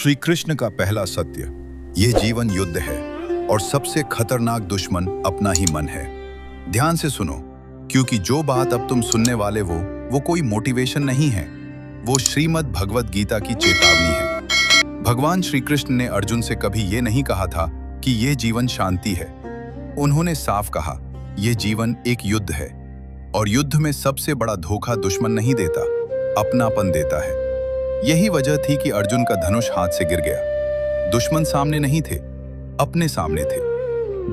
श्री कृष्ण का पहला सत्य, ये जीवन युद्ध है और सबसे खतरनाक दुश्मन अपना ही मन है। ध्यान से सुनो, क्योंकि जो बात अब तुम सुनने वाले वो कोई मोटिवेशन नहीं है, वो श्रीमद् भगवद गीता की चेतावनी है। भगवान श्री कृष्ण ने अर्जुन से कभी ये नहीं कहा था कि ये जीवन शांति है। उन्होंने साफ कहा, ये जीवन एक युद्ध है और युद्ध में सबसे बड़ा धोखा दुश्मन नहीं देता, अपनापन देता है। यही वजह थी कि अर्जुन का धनुष हाथ से गिर गया। दुश्मन सामने नहीं थे, अपने सामने थे।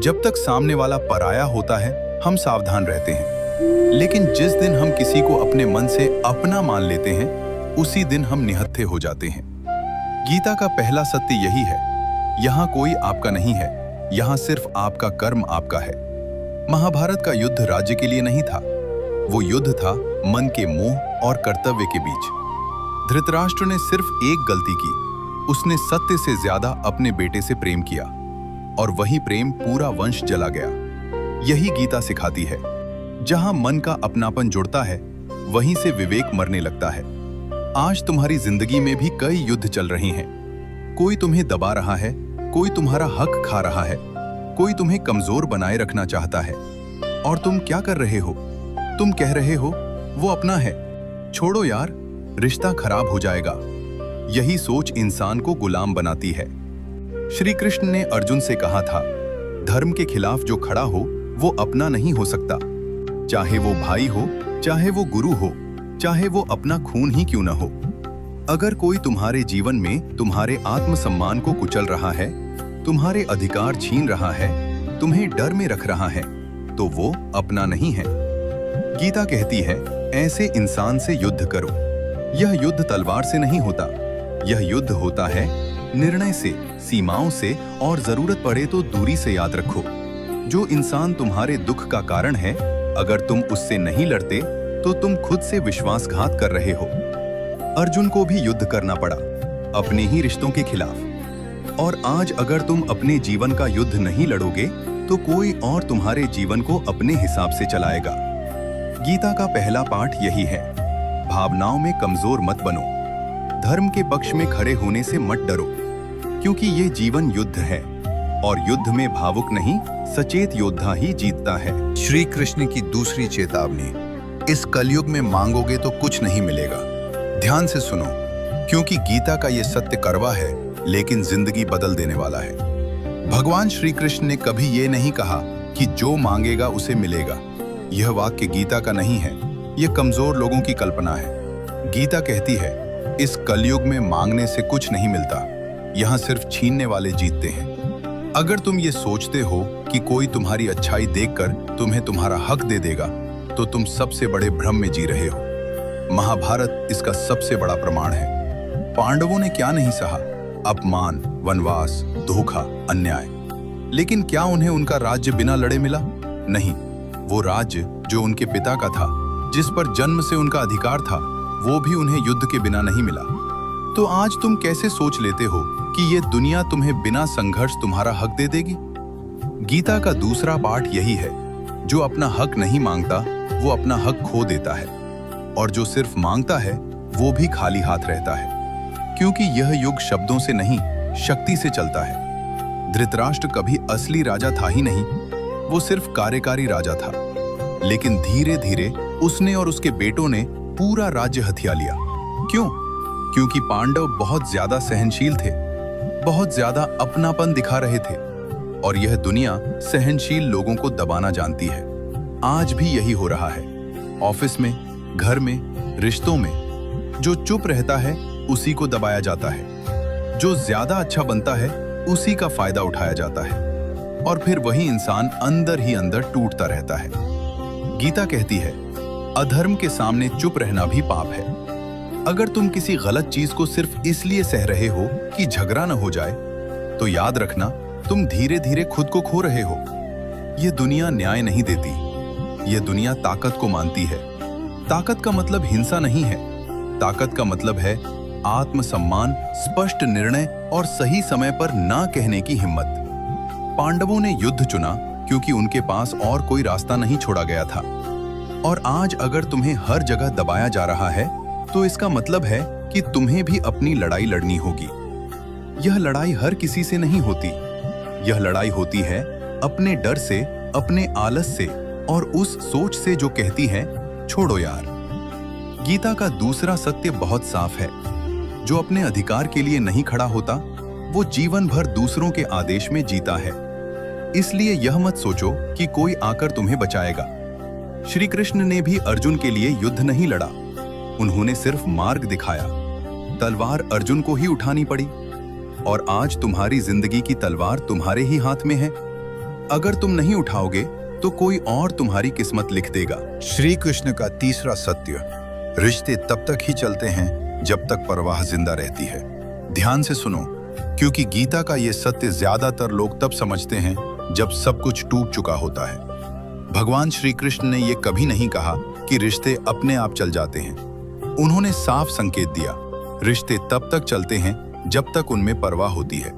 जब तक सामने वाला पराया होता है, हम सावधान रहते हैं, लेकिन जिस दिन हम किसी को अपने मन से अपना मान लेते हैं, उसी दिन हम निहत्थे हो जाते हैं। गीता का पहला सत्य यही है, यहाँ कोई आपका नहीं है, यहाँ सिर्फ आपका कर्म आपका है। महाभारत का युद्ध राज्य के लिए नहीं था, वो युद्ध था मन के मोह और कर्तव्य के बीच। धृतराष्ट्र ने सिर्फ एक गलती की, उसने सत्य से ज्यादा अपने बेटे से प्रेम किया और वही प्रेम पूरा वंश जला गया। यही गीता सिखाती है, जहां मन का अपनापन जुड़ता है, वहीं से विवेक मरने लगता है। आज तुम्हारी जिंदगी में भी कई युद्ध चल रहे हैं। कोई तुम्हें दबा रहा है, कोई तुम्हारा हक खा रहा है, कोई तुम्हें कमजोर बनाए रखना चाहता है। और तुम क्या कर रहे हो? तुम कह रहे हो वो अपना है, छोड़ो यार, रिश्ता खराब हो जाएगा। यही सोच इंसान को गुलाम बनाती है। श्री कृष्ण ने अर्जुन से कहा था, धर्म के खिलाफ जो खड़ा हो वो अपना नहीं हो सकता, चाहे वो भाई हो, चाहे वो गुरु हो, चाहे वो अपना खून ही क्यों न हो। अगर कोई तुम्हारे जीवन में तुम्हारे आत्मसम्मान को कुचल रहा है, तुम्हारे अधिकार छीन रहा है, तुम्हें डर में रख रहा है, तो वो अपना नहीं है। गीता कहती है, ऐसे इंसान से युद्ध करो। यह युद्ध तलवार से नहीं होता, यह युद्ध होता है निर्णय से, सीमाओं से और जरूरत पड़े तो दूरी से। याद रखो, जो इंसान तुम्हारे दुख का कारण है, अगर तुम उससे नहीं लड़ते तो तुम खुद से विश्वासघात कर रहे हो। अर्जुन को भी युद्ध करना पड़ा, अपने ही रिश्तों के खिलाफ। और आज अगर तुम अपने जीवन का युद्ध नहीं लड़ोगे तो कोई और तुम्हारे जीवन को अपने हिसाब से चलाएगा। गीता का पहला पाठ यही है, भावनाओं में कमजोर मत बनो, धर्म के पक्ष में खड़े होने से मत डरो, क्योंकि ये जीवन युद्ध है और युद्ध में भावुक नहीं, सचेत योद्धा ही जीतता है। श्री कृष्ण की दूसरी चेतावनी, इस कलयुग में मांगोगे तो कुछ नहीं मिलेगा। ध्यान से सुनो, क्योंकि गीता का ये सत्य कड़वा है, लेकिन जिंदगी बदल देने वाला है। भगवान श्री कृष्ण ने कभी ये नहीं कहा कि जो मांगेगा उसे मिलेगा। यह वाक्य गीता का नहीं है, यह कमजोर लोगों की कल्पना है। गीता कहती है, इस कलयुग में मांगने से कुछ नहीं मिलता, यहाँ सिर्फ छीनने वाले जीतते हैं। अगर तुम ये सोचते हो कि कोई तुम्हारी अच्छाई देखकर तुम्हें तुम्हारा हक दे देगा, तो तुम सबसे बड़े भ्रम में जी रहे हो। महाभारत इसका सबसे बड़ा प्रमाण है। पांडवों ने क्या नहीं सहा, अपमान, वनवास, धोखा, अन्याय, लेकिन क्या उन्हें उनका राज्य बिना लड़े मिला? नहीं, वो राज्य जो उनके पिता का था, जिस पर जन्म से उनका अधिकार था, वो भी उन्हें युद्ध के बिना नहीं मिला। तो आज तुम कैसे सोच लेते हो कि ये दुनिया तुम्हें बिना संघर्ष तुम्हारा हक दे देगी? गीता का दूसरा पाठ यही है, जो अपना हक नहीं मांगता वो अपना हक खो देता है, और जो सिर्फ मांगता है वो भी खाली हाथ रहता है, क्योंकि यह युग शब्दों से नहीं, शक्ति से चलता है। धृतराष्ट्र कभी असली राजा था ही नहीं, वो सिर्फ कार्यकारी राजा था, लेकिन धीरे धीरे उसने और उसके बेटों ने पूरा राज्य हथिया लिया। क्यों? क्योंकि पांडव बहुत ज्यादा सहनशील थे, बहुत ज्यादा अपनापन दिखा रहे थे, और यह दुनिया सहनशील लोगों को दबाना जानती है। आज भी यही हो रहा है, ऑफिस में, घर में, रिश्तों में। जो चुप रहता है उसी को दबाया जाता है, जो ज्यादा अच्छा बनता है उसी का फायदा उठाया जाता है, और फिर वही इंसान अंदर ही अंदर टूटता रहता है। गीता कहती है, अधर्म के सामने चुप रहना भी पाप है। अगर तुम किसी गलत चीज को सिर्फ इसलिए सह रहे हो कि झगड़ा न हो जाए, तो याद रखना, तुम धीरे धीरे खुद को खो रहे हो। यह दुनिया न्याय नहीं देती, यह दुनिया ताकत को मानती है। ताकत का मतलब हिंसा नहीं है, ताकत का मतलब है आत्मसम्मान, स्पष्ट निर्णय और सही समय पर ना कहने की हिम्मत। पांडवों ने युद्ध चुना क्योंकि उनके पास और कोई रास्ता नहीं छोड़ा गया था। और आज अगर तुम्हें हर जगह दबाया जा रहा है, तो इसका मतलब है कि तुम्हें भी अपनी लड़ाई लड़नी होगी। यह लड़ाई हर किसी से नहीं होती। यह लड़ाई होती है अपने डर से, अपने आलस से और उस सोच से जो कहती है छोड़ो यार। गीता का दूसरा सत्य बहुत साफ है। जो अपने अधिकार के लिए नहीं खड़ा होता वो जीवन भर दूसरों के आदेश में जीता है। इसलिए यह मत सोचो कि कोई आकर तुम्हें बचाएगा। श्री कृष्ण ने भी अर्जुन के लिए युद्ध नहीं लड़ा, उन्होंने सिर्फ मार्ग दिखाया। तलवार अर्जुन को ही उठानी पड़ी और आज तुम्हारी जिंदगी की तलवार तुम्हारे ही हाथ में है। अगर तुम नहीं उठाओगे तो कोई और तुम्हारी किस्मत लिख देगा। श्री कृष्ण का तीसरा सत्य, रिश्ते तब तक ही चलते हैं जब तक परवाह जिंदा रहती है। ध्यान से सुनो, क्योंकि गीता का ये सत्य ज्यादातर लोग तब समझते हैं जब सब कुछ टूट चुका होता है। भगवान श्री कृष्ण ने ये कभी नहीं कहा कि रिश्ते अपने आप चल जाते हैं। उन्होंने साफ संकेत दिया, रिश्ते तब तक चलते हैं जब तक उनमें परवाह होती है।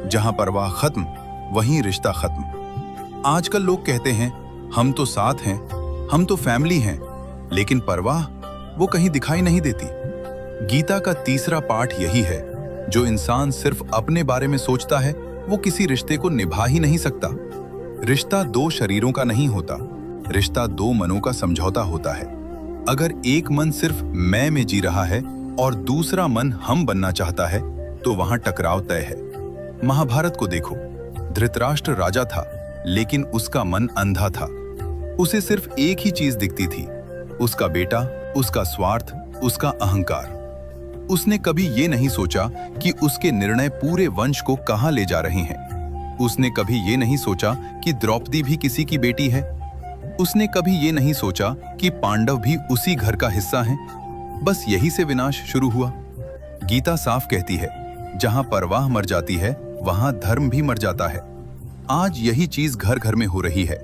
जहां परवाह खत्म वहीं रिश्ता खत्म। आजकल लोग कहते हैं हम तो साथ हैं, हम तो फैमिली हैं, लेकिन परवाह वो कहीं दिखाई नहीं देती। गीता का तीसरा पाठ यही है, जो इंसान सिर्फ अपने बारे में सोचता है वो किसी रिश्ते को निभा ही नहीं सकता। रिश्ता दो शरीरों का नहीं होता, रिश्ता दो मनों का समझौता होता है। अगर एक मन सिर्फ मैं में जी रहा है और दूसरा मन हम बनना चाहता है तो वहां टकराव तय है। महाभारत को देखो, धृतराष्ट्र राजा था लेकिन उसका मन अंधा था। उसे सिर्फ एक ही चीज दिखती थी, उसका बेटा, उसका स्वार्थ, उसका अहंकार। उसने कभी ये नहीं सोचा कि उसके निर्णय पूरे वंश को कहां ले जा रहे हैं। उसने कभी ये नहीं सोचा कि द्रौपदी भी किसी की बेटी है। उसने कभी ये नहीं सोचा कि पांडव भी उसी घर का हिस्सा हैं। बस यही से विनाश शुरू हुआ। गीता साफ कहती है, जहां परवाह मर जाती है वहां धर्म भी मर जाता है। आज यही चीज घर घर में हो रही है।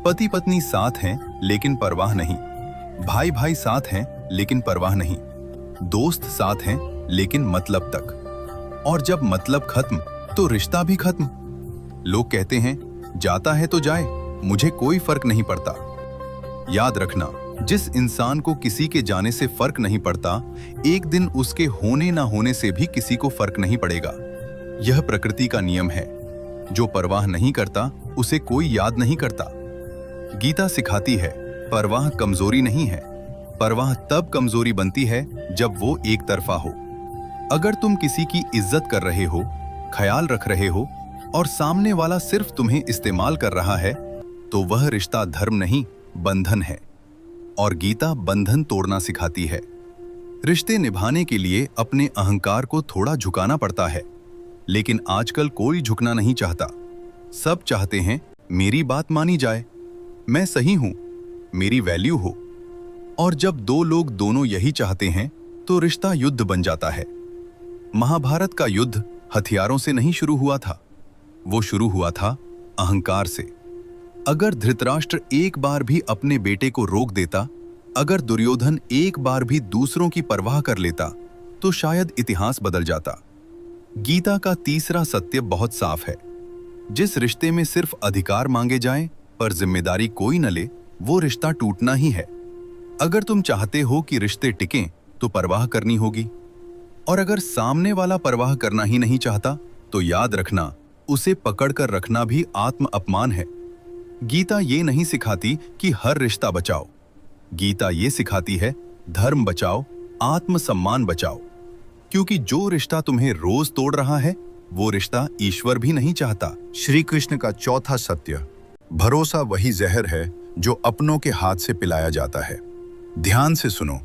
पति पत्नी साथ हैं लेकिन परवाह नहीं, भाई भाई साथ हैं लेकिन परवाह नहीं, दोस्त साथ हैं लेकिन मतलब तक। और जब मतलब खत्म तो रिश्ता भी खत्म। लोग कहते हैं जाता है तो जाए, मुझे कोई फर्क नहीं पड़ता। याद रखना, जिस इंसान को किसी के जाने से फर्क नहीं पड़ता, एक दिन उसके होने ना होने से भी किसी को फर्क नहीं पड़ेगा। यह प्रकृति का नियम है। जो परवाह नहीं करता उसे कोई याद नहीं करता। गीता सिखाती है, परवाह कमजोरी नहीं है। परवाह तब कमजोरी बनती है जब वो एक तरफा हो। अगर तुम किसी की इज्जत कर रहे हो, ख्याल रख रहे हो और सामने वाला सिर्फ तुम्हें इस्तेमाल कर रहा है, तो वह रिश्ता धर्म नहीं, बंधन है। और गीता बंधन तोड़ना सिखाती है। रिश्ते निभाने के लिए अपने अहंकार को थोड़ा झुकाना पड़ता है, लेकिन आजकल कोई झुकना नहीं चाहता। सब चाहते हैं मेरी बात मानी जाए, मैं सही हूं, मेरी वैल्यू हो। और जब दो लोग दोनों यही चाहते हैं तो रिश्ता युद्ध बन जाता है। महाभारत का युद्ध हथियारों से नहीं शुरू हुआ था, वो शुरू हुआ था अहंकार से। अगर धृतराष्ट्र एक बार भी अपने बेटे को रोक देता, अगर दुर्योधन एक बार भी दूसरों की परवाह कर लेता, तो शायद इतिहास बदल जाता। गीता का तीसरा सत्य बहुत साफ है। जिस रिश्ते में सिर्फ अधिकार मांगे जाएं पर जिम्मेदारी कोई न ले, वो रिश्ता टूटना ही है। अगर तुम चाहते हो कि रिश्ते टिकें तो परवाह करनी होगी, और अगर सामने वाला परवाह करना ही नहीं चाहता तो याद रखना, उसे पकड़कर रखना भी आत्म अपमान है। गीता ये नहीं सिखाती कि हर रिश्ता बचाओ। गीता ये सिखाती है धर्म बचाओ, आत्मसम्मान बचाओ। क्योंकि जो रिश्ता तुम्हें रोज तोड़ रहा है वो रिश्ता ईश्वर भी नहीं चाहता। श्री कृष्ण का चौथा सत्य, भरोसा वही जहर है जो अपनों के हाथ से पिलाया जाता है। ध्यान से सुनो,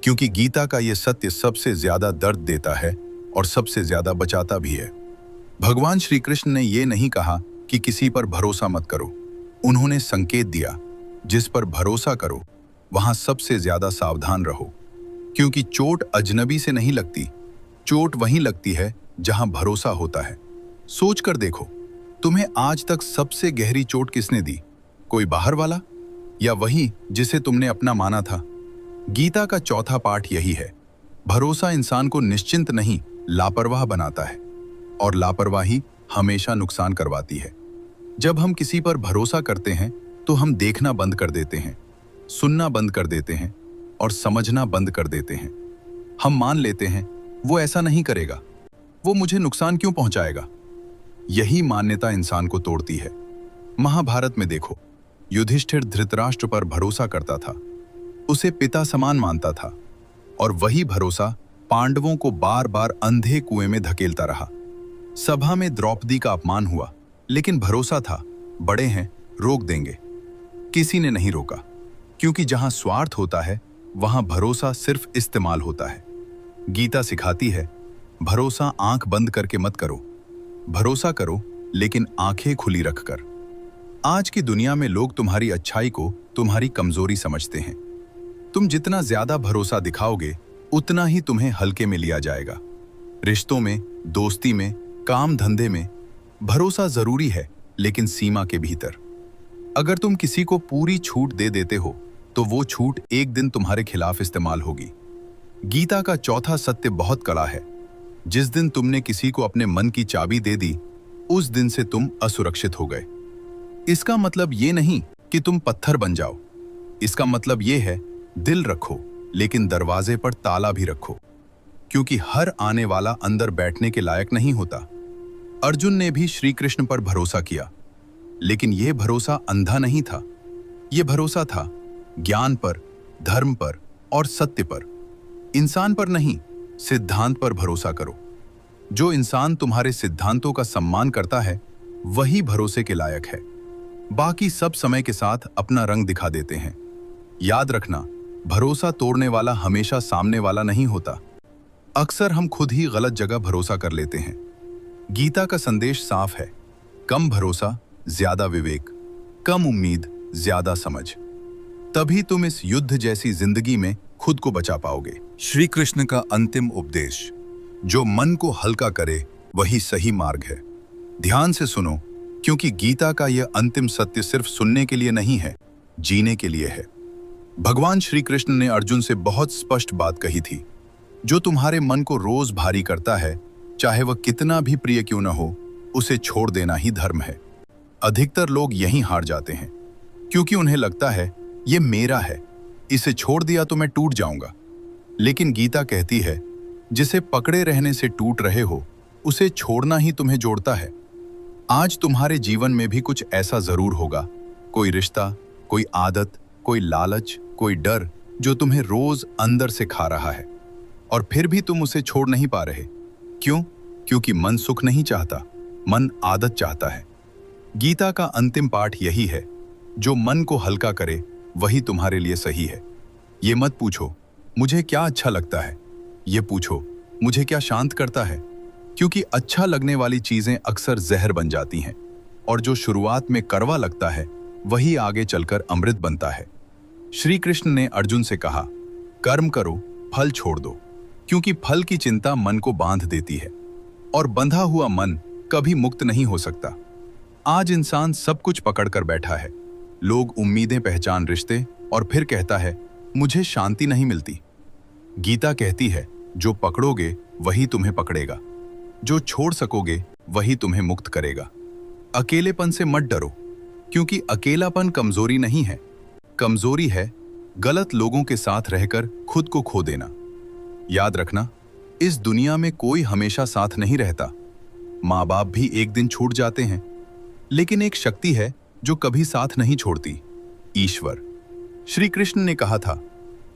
क्योंकि गीता का यह सत्य सबसे ज्यादा दर्द देता है और सबसे ज्यादा बचाता भी है। भगवान श्री कृष्ण ने यह नहीं कहा कि किसी पर भरोसा मत करो। उन्होंने संकेत दिया, जिस पर भरोसा करो वहां सबसे ज्यादा सावधान रहो। क्योंकि चोट अजनबी से नहीं लगती, चोट वहीं लगती है जहां भरोसा होता है। सोच कर देखो, तुम्हें आज तक सबसे गहरी चोट किसने दी? कोई बाहर वाला या वही जिसे तुमने अपना माना था? गीता का चौथा पाठ यही है, भरोसा इंसान को निश्चिंत नहीं लापरवाह बनाता है, और लापरवाही हमेशा नुकसान करवाती है। जब हम किसी पर भरोसा करते हैं तो हम देखना बंद कर देते हैं, सुनना बंद कर देते हैं और समझना बंद कर देते हैं। हम मान लेते हैं वो ऐसा नहीं करेगा, वो मुझे नुकसान क्यों पहुंचाएगा? यही मान्यता इंसान को तोड़ती है। महाभारत में देखो, युधिष्ठिर धृतराष्ट्र पर भरोसा करता था, उसे पिता समान मानता था, और वही भरोसा पांडवों को बार बार अंधे कुएं में धकेलता रहा। सभा में द्रौपदी का अपमान हुआ, लेकिन भरोसा था बड़े हैं, रोक देंगे। किसी ने नहीं रोका, क्योंकि जहां स्वार्थ होता है वहां भरोसा सिर्फ इस्तेमाल होता है। गीता सिखाती है, भरोसा आंख बंद करके मत करो, भरोसा करो लेकिन आंखें खुली रखकर। आज की दुनिया में लोग तुम्हारी अच्छाई को तुम्हारी कमजोरी समझते हैं। तुम जितना ज्यादा भरोसा दिखाओगे उतना ही तुम्हें हल्के में लिया जाएगा। रिश्तों में, दोस्ती में, काम धंधे में भरोसा जरूरी है, लेकिन सीमा के भीतर। अगर तुम किसी को पूरी छूट दे देते हो तो वो छूट एक दिन तुम्हारे खिलाफ इस्तेमाल होगी। गीता का चौथा सत्य बहुत कड़ा है। जिस दिन तुमने किसी को अपने मन की चाबी दे दी, उस दिन से तुम असुरक्षित हो गए। इसका मतलब ये नहीं कि तुम पत्थर बन जाओ। इसका मतलब ये है, दिल रखो लेकिन दरवाजे पर ताला भी रखो, क्योंकि हर आने वाला अंदर बैठने के लायक नहीं होता। अर्जुन ने भी श्री कृष्ण पर भरोसा किया, लेकिन यह भरोसा अंधा नहीं था। यह भरोसा था ज्ञान पर, धर्म पर और सत्य पर। इंसान पर नहीं, सिद्धांत पर भरोसा करो। जो इंसान तुम्हारे सिद्धांतों का सम्मान करता है वही भरोसे के लायक है। बाकी सब समय के साथ अपना रंग दिखा देते हैं। याद रखना, भरोसा तोड़ने वाला हमेशा सामने वाला नहीं होता। अक्सर हम खुद ही गलत जगह भरोसा कर लेते हैं। गीता का संदेश साफ है, कम भरोसा ज्यादा विवेक, कम उम्मीद ज्यादा समझ। तभी तुम इस युद्ध जैसी जिंदगी में खुद को बचा पाओगे। श्री कृष्ण का अंतिम उपदेश, जो मन को हल्का करे वही सही मार्ग है। ध्यान से सुनो, क्योंकि गीता का यह अंतिम सत्य सिर्फ सुनने के लिए नहीं है, जीने के लिए है। भगवान श्री कृष्ण ने अर्जुन से बहुत स्पष्ट बात कही थी, जो तुम्हारे मन को रोज भारी करता है, चाहे वह कितना भी प्रिय क्यों न हो, उसे छोड़ देना ही धर्म है। अधिकतर लोग यहीं हार जाते हैं, क्योंकि उन्हें लगता है ये मेरा है, इसे छोड़ दिया तो मैं टूट जाऊंगा। लेकिन गीता कहती है, जिसे पकड़े रहने से टूट रहे हो, उसे छोड़ना ही तुम्हें जोड़ता है। आज तुम्हारे जीवन में भी कुछ ऐसा जरूर होगा, कोई रिश्ता, कोई आदत, कोई लालच, कोई डर, जो तुम्हें रोज अंदर से खा रहा है, और फिर भी तुम उसे छोड़ नहीं पा रहे। क्यों? क्योंकि मन सुख नहीं चाहता, मन आदत चाहता है। गीता का अंतिम पाठ यही है, जो मन को हल्का करे वही तुम्हारे लिए सही है। ये मत पूछो मुझे क्या अच्छा लगता है, ये पूछो मुझे क्या शांत करता है, क्योंकि अच्छा लगने वाली चीजें अक्सर जहर बन जाती हैं, और जो शुरुआत में कड़वा लगता है वही आगे चलकर अमृत बनता है। श्री कृष्ण ने अर्जुन से कहा, कर्म करो, फल छोड़ दो, क्योंकि फल की चिंता मन को बांध देती है, और बंधा हुआ मन कभी मुक्त नहीं हो सकता। आज इंसान सब कुछ पकड़कर बैठा है। लोग उम्मीदें पहचान रिश्ते, और फिर कहता है मुझे शांति नहीं मिलती। गीता कहती है, जो पकड़ोगे वही तुम्हें पकड़ेगा, जो छोड़ सकोगे वही तुम्हें मुक्त करेगा। अकेलेपन से मत डरो, क्योंकि अकेलापन कमजोरी नहीं है। कमजोरी है गलत लोगों के साथ रहकर खुद को खो देना। याद रखना, इस दुनिया में कोई हमेशा साथ नहीं रहता। माँ बाप भी एक दिन छूट जाते हैं, लेकिन एक शक्ति है जो कभी साथ नहीं छोड़ती, ईश्वर। श्री कृष्ण ने कहा था,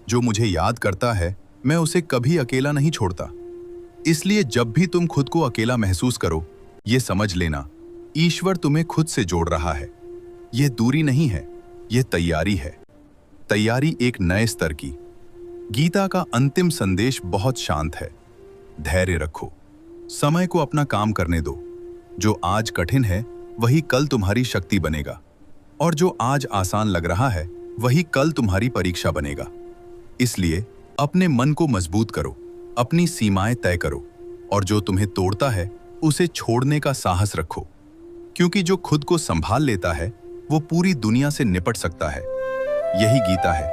जो मुझे याद करता है मैं उसे कभी अकेला नहीं छोड़ता। इसलिए जब भी तुम खुद को अकेला महसूस करो, ये समझ लेना, ईश्वर तुम्हें खुद से जोड़ रहा है। यह दूरी नहीं है, यह तैयारी है। तैयारी एक नए स्तर की। गीता का अंतिम संदेश बहुत शांत है। धैर्य रखो, समय को अपना काम करने दो। जो आज कठिन है वही कल तुम्हारी शक्ति बनेगा, और जो आज आसान लग रहा है वही कल तुम्हारी परीक्षा बनेगा। इसलिए अपने मन को मजबूत करो, अपनी सीमाएं तय करो, और जो तुम्हें तोड़ता है उसे छोड़ने का साहस रखो, क्योंकि जो खुद को संभाल लेता है वो पूरी दुनिया से निपट सकता है। यही गीता है,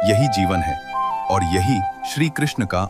यही जीवन है, और यही श्री कृष्ण का